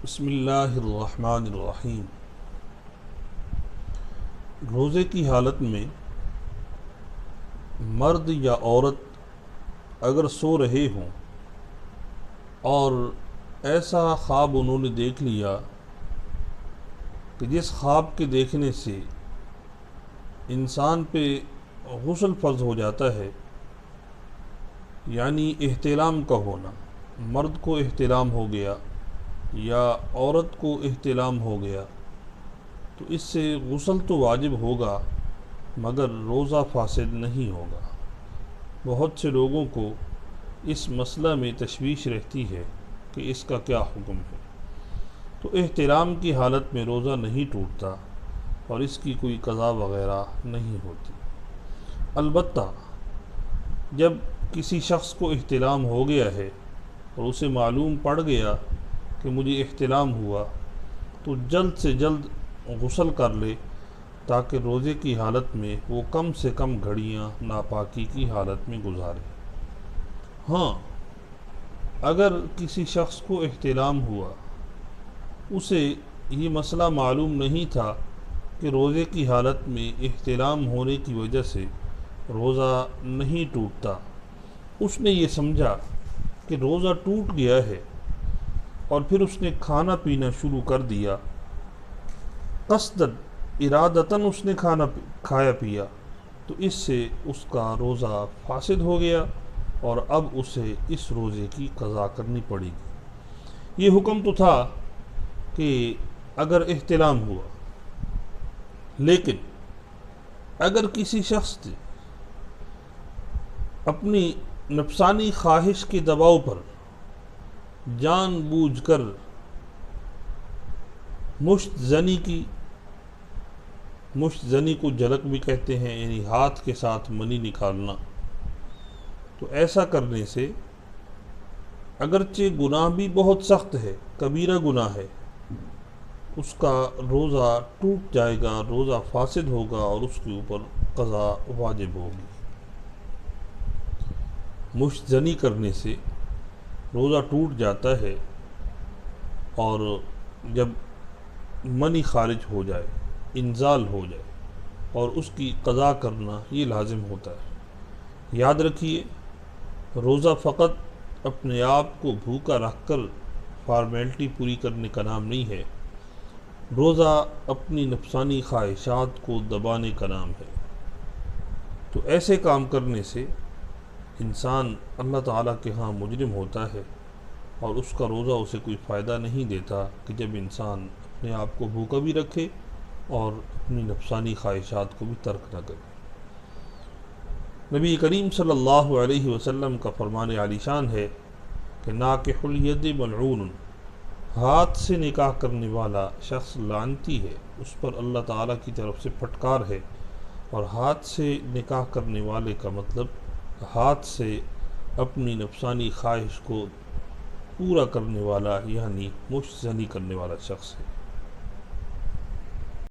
بسم اللہ الرحمن الرحیم۔ روزے کی حالت میں مرد یا عورت اگر سو رہے ہوں اور ایسا خواب انہوں نے دیکھ لیا کہ جس خواب کے دیکھنے سے انسان پہ غسل فرض ہو جاتا ہے، یعنی احتلام کا ہونا، مرد کو احتلام ہو گیا یا عورت کو احتلام ہو گیا، تو اس سے غسل تو واجب ہوگا مگر روزہ فاسد نہیں ہوگا۔ بہت سے لوگوں کو اس مسئلہ میں تشویش رہتی ہے کہ اس کا کیا حکم ہے۔ تو احتلام کی حالت میں روزہ نہیں ٹوٹتا اور اس کی کوئی قضا وغیرہ نہیں ہوتی۔ البتہ جب کسی شخص کو احتلام ہو گیا ہے اور اسے معلوم پڑ گیا کہ مجھے احتلام ہوا، تو جلد سے جلد غسل کر لے تاکہ روزے کی حالت میں وہ کم سے کم گھڑیاں ناپاکی کی حالت میں گزارے۔ ہاں، اگر کسی شخص کو احتلام ہوا، اسے یہ مسئلہ معلوم نہیں تھا کہ روزے کی حالت میں احتلام ہونے کی وجہ سے روزہ نہیں ٹوٹتا، اس نے یہ سمجھا کہ روزہ ٹوٹ گیا ہے اور پھر اس نے کھانا پینا شروع کر دیا، قصداً ارادتاً اس نے کھایا پیا، تو اس سے اس کا روزہ فاسد ہو گیا اور اب اسے اس روزے کی قضا کرنی پڑے گی۔ یہ حکم تو تھا کہ اگر احتلام ہوا، لیکن اگر کسی شخص نے اپنی نفسانی خواہش کے دباؤ پر جان بوجھ کر مشت زنی کی، مشت زنی کو جھلک بھی کہتے ہیں، یعنی ہاتھ کے ساتھ منی نکالنا، تو ایسا کرنے سے اگرچہ گناہ بھی بہت سخت ہے، کبیرہ گناہ ہے، اس کا روزہ ٹوٹ جائے گا، روزہ فاسد ہوگا اور اس کے اوپر قضا واجب ہوگی۔ مشت زنی کرنے سے روزہ ٹوٹ جاتا ہے اور جب منی خارج ہو جائے، انزال ہو جائے، اور اس کی قضا کرنا یہ لازم ہوتا ہے۔ یاد رکھیے، روزہ فقط اپنے آپ کو بھوکا رکھ کر فارمیلٹی پوری کرنے کا نام نہیں ہے، روزہ اپنی نفسانی خواہشات کو دبانے کا نام ہے۔ تو ایسے کام کرنے سے انسان اللہ تعالیٰ کے ہاں مجرم ہوتا ہے اور اس کا روزہ اسے کوئی فائدہ نہیں دیتا کہ جب انسان اپنے آپ کو بھوکا بھی رکھے اور اپنی نفسانی خواہشات کو بھی ترک نہ کرے۔ نبی کریم صلی اللہ علیہ وسلم کا فرمان عالی شان ہے کہ ناکح الید ملعون، ہاتھ سے نکاح کرنے والا شخص لعنتی ہے، اس پر اللہ تعالیٰ کی طرف سے پھٹکار ہے۔ اور ہاتھ سے نکاح کرنے والے کا مطلب ہاتھ سے اپنی نفسانی خواہش کو پورا کرنے والا، یعنی مشت زنی کرنے والا شخص ہے۔